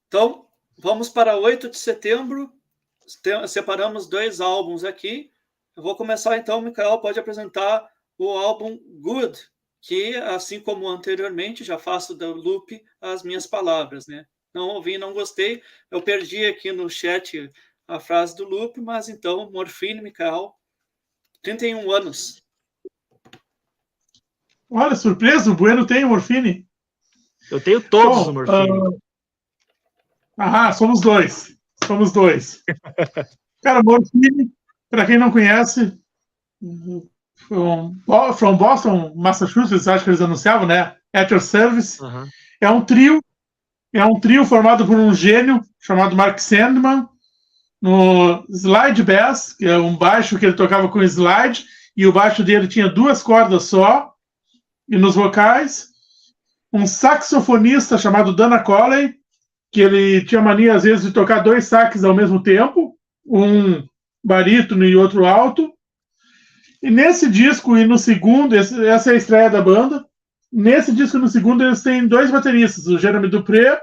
Então, vamos para 8 de setembro. Separamos 2 álbuns aqui. Eu vou começar então, Michael pode apresentar o álbum Good, que, assim como anteriormente, já faço do loop as minhas palavras, né? Não ouvi, não gostei. Eu perdi aqui no chat a frase do loop, mas então, Morphine, Michael, 31 anos. Olha, surpresa, o Bueno tem o Morphine. Eu tenho todos no Morphine. Somos dois. Somos dois. Cara, Morphine, para quem não conhece, from Boston, Massachusetts, acho que eles anunciavam, né? At Your Service. Uhum. É um trio formado por um gênio chamado Mark Sandman, no slide bass, que é um baixo que ele tocava com slide, e o baixo dele tinha 2 cordas só, e nos vocais, um saxofonista chamado Dana Coley, que ele tinha mania, às vezes, de tocar 2 sax ao mesmo tempo, um barítono e outro alto. E nesse disco e no segundo, essa é a estreia da banda, nesse disco e no segundo eles têm 2 bateristas, o Jeremy Dupré,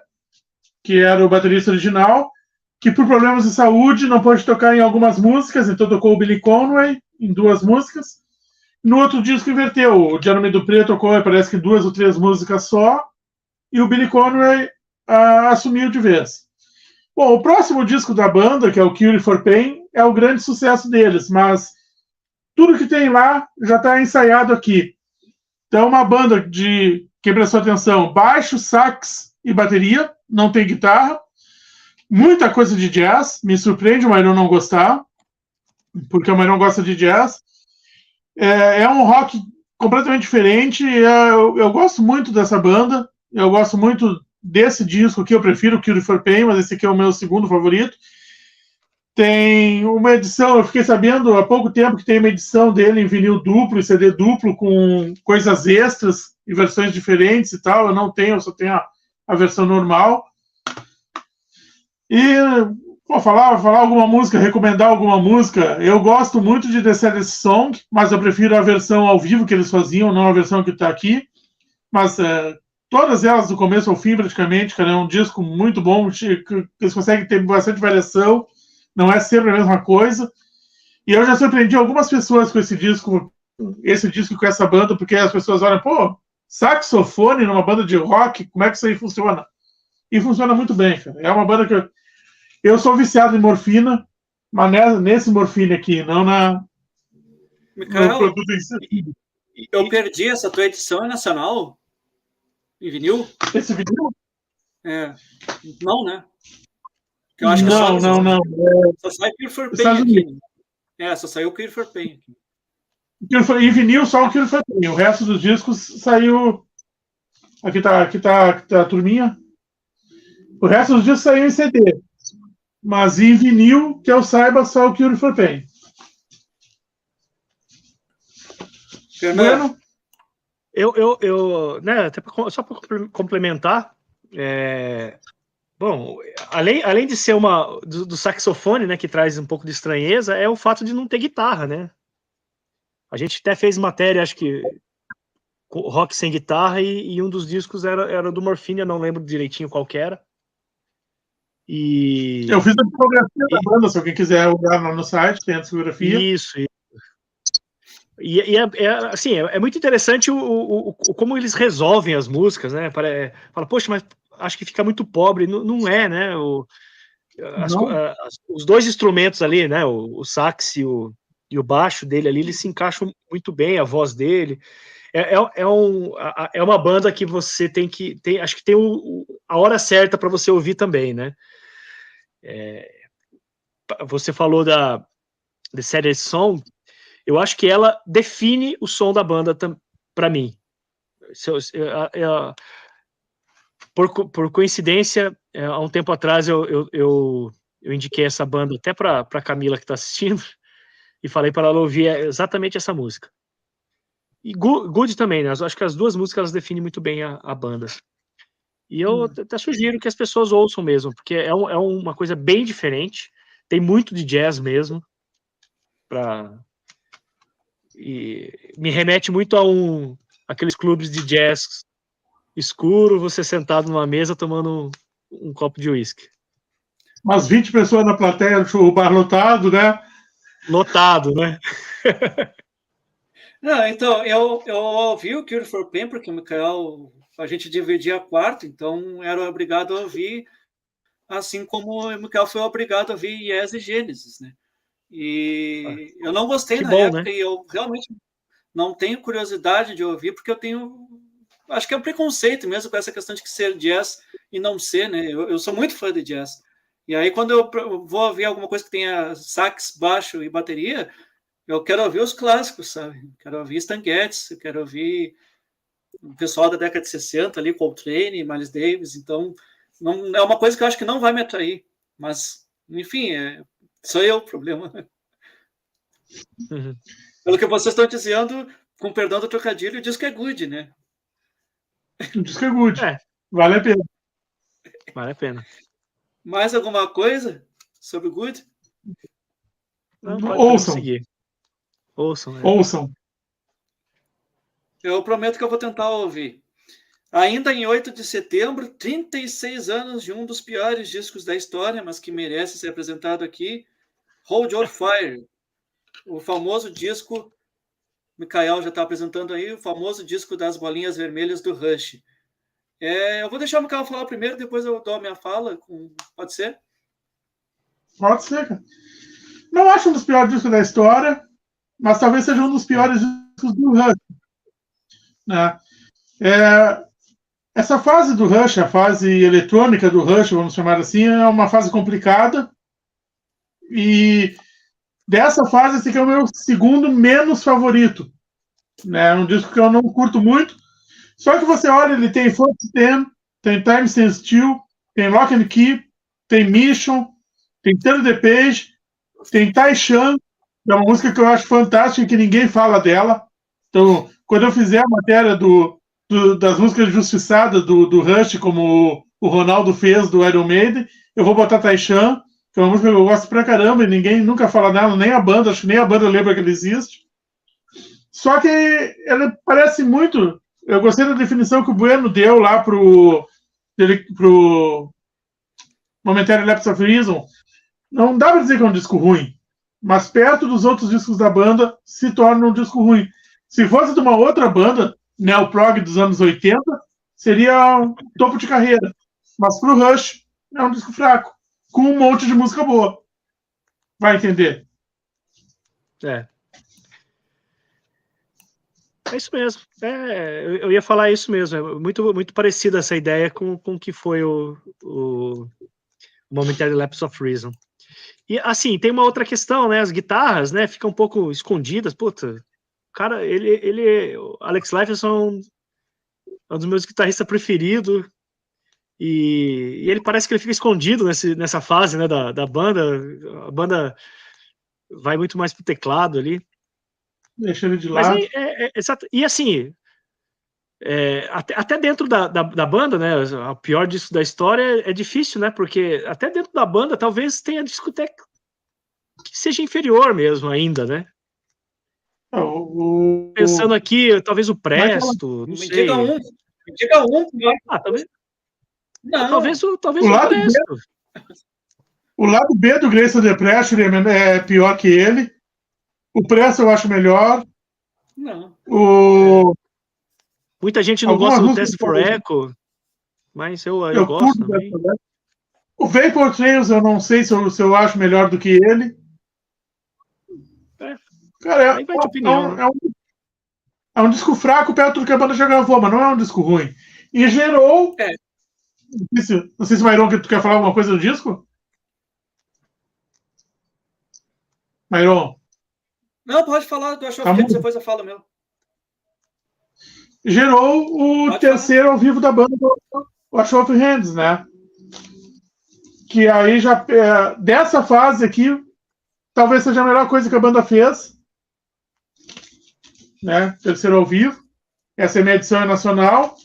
que era o baterista original, que por problemas de saúde não pôde tocar em algumas músicas, então tocou o Billy Conway em 2 músicas. No outro disco inverteu, o Jeremy Dupré tocou, parece que 2 ou 3 músicas só, e o Billy Conway assumiu de vez. Bom, o próximo disco da banda, que é o Cure for Pain, é o grande sucesso deles, mas tudo que tem lá já está ensaiado aqui. Então, uma banda de, que prestou atenção, baixo, sax e bateria, não tem guitarra, muita coisa de jazz, me surpreende o Myron não gostar, porque o Myron gosta de jazz. É um rock completamente diferente, eu gosto muito dessa banda, eu gosto muito desse disco aqui, eu prefiro o Cure for Pain, mas esse aqui é o meu segundo favorito. Tem uma edição, eu fiquei sabendo há pouco tempo que tem uma edição dele em vinil duplo e CD duplo com coisas extras e versões diferentes e tal. Eu não tenho, eu só tenho a versão normal. E falar alguma música, recomendar alguma música. Eu gosto muito de The Saddest Song, mas eu prefiro a versão ao vivo que eles faziam, não a versão que está aqui. Mas todas elas, do começo ao fim, praticamente, cara, é um disco muito bom, que eles conseguem ter bastante variação. Não é sempre a mesma coisa. E eu já surpreendi algumas pessoas com esse disco com essa banda, porque as pessoas olham, pô, saxofone numa banda de rock, como é que isso aí funciona? E funciona muito bem, cara. É uma banda que eu sou viciado em morfina, mas nesse morfine aqui, não no produto em si. Eu perdi essa tua edição, é nacional? Em vinil? Esse vinil? Não, né? Eu acho que não. Só sai Cure for Pain aqui. Só saiu Cure for Pain aqui. Em vinil, só o Cure for Pain. O resto dos discos saiu. Aqui tá a turminha. O resto dos discos saiu em CD. Mas em vinil, que eu saiba, só o Cure for Pain. Bueno? Né, até só para complementar, bom, além de ser do saxofone, né, que traz um pouco de estranheza, é o fato de não ter guitarra, né? A gente até fez matéria, acho que rock sem guitarra, e um dos discos era do Morphine, eu não lembro direitinho qual que era. Eu fiz a discografia da banda, se alguém quiser olhar no site, tem a discografia. Isso. E assim, é muito interessante como eles resolvem as músicas, né? Fala, poxa, mas acho que fica muito pobre. Não é, né? Os 2 instrumentos ali, né? O sax e o baixo dele ali, eles se encaixam muito bem, a voz dele. É uma banda que você acho que tem a hora certa para você ouvir também, né? Você falou da The Saddest Song, eu acho que ela define o som da banda para mim. Por coincidência, há um tempo atrás eu indiquei essa banda até para Camila que está assistindo e falei para ela ouvir exatamente essa música. E Good também, né? Eu acho que as 2 músicas elas definem muito bem a banda. E eu até sugiro que as pessoas ouçam mesmo, porque é uma coisa bem diferente. Tem muito de jazz mesmo. E me remete muito aqueles clubes de jazz escuro, você sentado numa mesa tomando um copo de uísque. Umas 20 pessoas na plateia, o bar lotado, né? Lotado, né? Não, então, eu ouvi o Cure for Pain, porque o Michael, a gente dividia quarto, então era obrigado a ouvir, assim como o Michael foi obrigado a ouvir Yes e Genesis, né? E eu não gostei Que na bom, época, né? e eu realmente não tenho curiosidade de ouvir, porque eu tenho. Acho que é um preconceito mesmo com essa questão de ser jazz e não ser, né? Eu sou muito fã de jazz. E aí, quando eu vou ouvir alguma coisa que tenha sax, baixo e bateria, eu quero ouvir os clássicos, sabe? Quero ouvir Stan Getz, eu quero ouvir o pessoal da década de 60 ali, Coltrane, Miles Davis. Então, não, é uma coisa que eu acho que não vai me atrair. Mas, enfim, sou eu o problema. Uhum. Pelo que vocês estão dizendo, com perdão do trocadilho, o disco é good, né? O disco é good. É. Vale a pena. Vale a pena. Mais alguma coisa sobre o good? Não, Ouçam. seguir. Ouçam, né? Ouçam. Eu prometo que eu vou tentar ouvir. Ainda em 8 de setembro, 36 anos de um dos piores discos da história, mas que merece ser apresentado aqui, Hold Your Fire. O famoso disco, Michael já está apresentando aí, o famoso disco das bolinhas vermelhas do Rush. Eu vou deixar o Michael falar primeiro, depois eu dou a minha fala. Pode ser? Pode ser, cara. Não acho um dos piores discos da história, mas talvez seja um dos piores discos do Rush. Né? Essa fase do Rush, a fase eletrônica do Rush, vamos chamar assim, é uma fase complicada. E dessa fase, esse aqui é o meu segundo menos favorito. É um disco que eu não curto muito. Só que você olha, ele tem First Ten, tem Time Stands Still, tem Lock and Key, tem Mission, tem Turn the Page, tem Taishan, que é uma música que eu acho fantástica e que ninguém fala dela. Então, quando eu fizer a matéria das músicas justiçadas do Rush, como o Ronaldo fez do Iron Maiden, eu vou botar Taishan, que é uma música que eu gosto pra caramba e ninguém nunca fala dela, nem a banda, acho que nem a banda lembra que ela existe. Só que ela parece muito... Eu gostei da definição que o Bueno deu lá pro Momentary Lapse of Reason. Não dá pra dizer que é um disco ruim, mas perto dos outros discos da banda se torna um disco ruim. Se fosse de uma outra banda, neoprog dos anos 80, seria um topo de carreira. Mas pro Rush é um disco fraco, com um monte de música boa. Vai entender. É isso mesmo. Eu ia falar isso mesmo. É muito, muito parecida essa ideia com o que foi o Momentary Lapse of Reason. E, assim, tem uma outra questão, né? As guitarras, né? Ficam um pouco escondidas. Puta, o cara, Alex Lifeson é um dos meus guitarristas preferidos. E ele parece que ele fica escondido nessa fase, né? Da banda. A banda vai muito mais pro teclado ali. Deixa ele de lado. Exato. E assim, até dentro da banda, né? O pior disco da história é difícil, né? Porque até dentro da banda talvez tenha disco até que seja inferior mesmo ainda, né? Pensando aqui, talvez o Presto, não sei. Me diga um. Talvez. Não. Talvez o lado Presto. O lado B do Grayson The Pressure é pior que ele. O Presto eu acho melhor. Não. Muita gente não gosta do Test for Echo, mas eu gosto também. O Vapor Trails eu não sei se eu acho melhor do que ele. Cara, aí vai de opinião. É um disco fraco perto do que a banda já gravou, mas não é um disco ruim. E gerou... Não sei se, Mairon, tu quer falar alguma coisa do disco? Mairon? Não, pode falar do Show of Hands, depois eu falo meu. Gerou o terceiro ao vivo da banda, o Show of Hands, né? Que aí já... dessa fase aqui, talvez seja a melhor coisa que a banda fez. Né? Terceiro ao vivo. Essa é a minha edição nacional.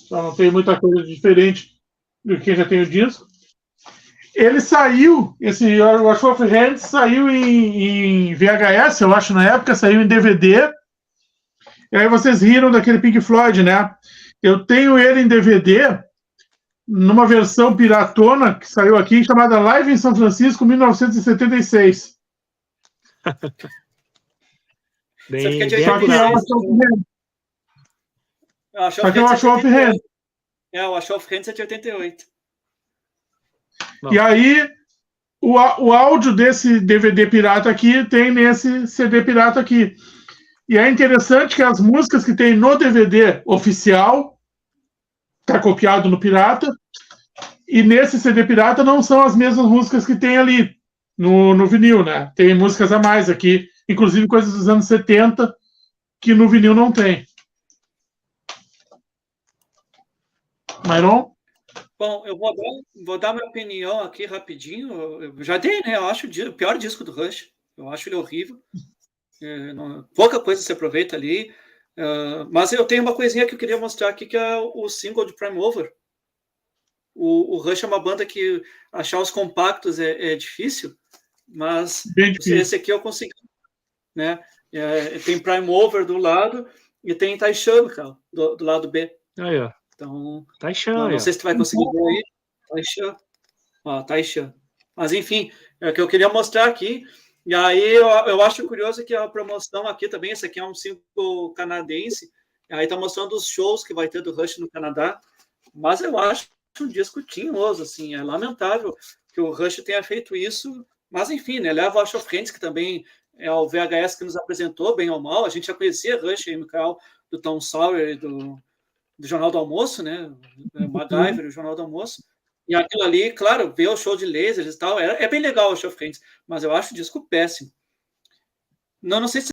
Então não tem muita coisa diferente do que já tem o disco. Ele saiu, o Show of Hands saiu em VHS, eu acho, na época, saiu em DVD. E aí vocês riram daquele Pink Floyd, né? Eu tenho ele em DVD numa versão piratona que saiu aqui, chamada Live em São Francisco, 1976. Bem, Só Só que é uma Soft-Hand. Só que é uma Soft-Hand. O Asha of Hands é de 88. Bom. E aí, o áudio desse DVD pirata aqui tem nesse CD pirata aqui. E é interessante que as músicas que tem no DVD oficial tá copiado no pirata, e nesse CD pirata não são as mesmas músicas que tem ali no vinil, né? Tem músicas a mais aqui, inclusive coisas dos anos 70 que no vinil não tem. Myron? Bom, eu vou dar minha opinião aqui rapidinho. Eu já dei, né? Eu acho o pior disco do Rush. Eu acho ele horrível. Pouca coisa se aproveita ali. Mas eu tenho uma coisinha que eu queria mostrar aqui, que é o single de Prime Over. O Rush é uma banda que achar os compactos é difícil, mas esse aqui eu consegui. Né? Tem Prime Over do lado e tem Taishan, cara, do lado B. Aí, ó. Então, Taishan, não sei se tu vai conseguir ver aí. Taishan. Taishan. Mas, enfim, é o que eu queria mostrar aqui. E aí, eu acho curioso que a promoção aqui também, esse aqui é um single canadense, e aí tá mostrando os shows que vai ter do Rush no Canadá, mas eu acho um disco tinhoso, assim, é lamentável que o Rush tenha feito isso, mas, enfim, né, leva o Asha of Hands, que também é o VHS que nos apresentou, bem ou mal, a gente já conhecia Rush e McCall do Tom Sawyer e do Jornal do Almoço, né? O MacGyver, o Jornal do Almoço. E aquilo ali, claro, ver o show de lasers e tal, é bem legal o Asha of Hands, mas eu acho o disco péssimo. Não sei se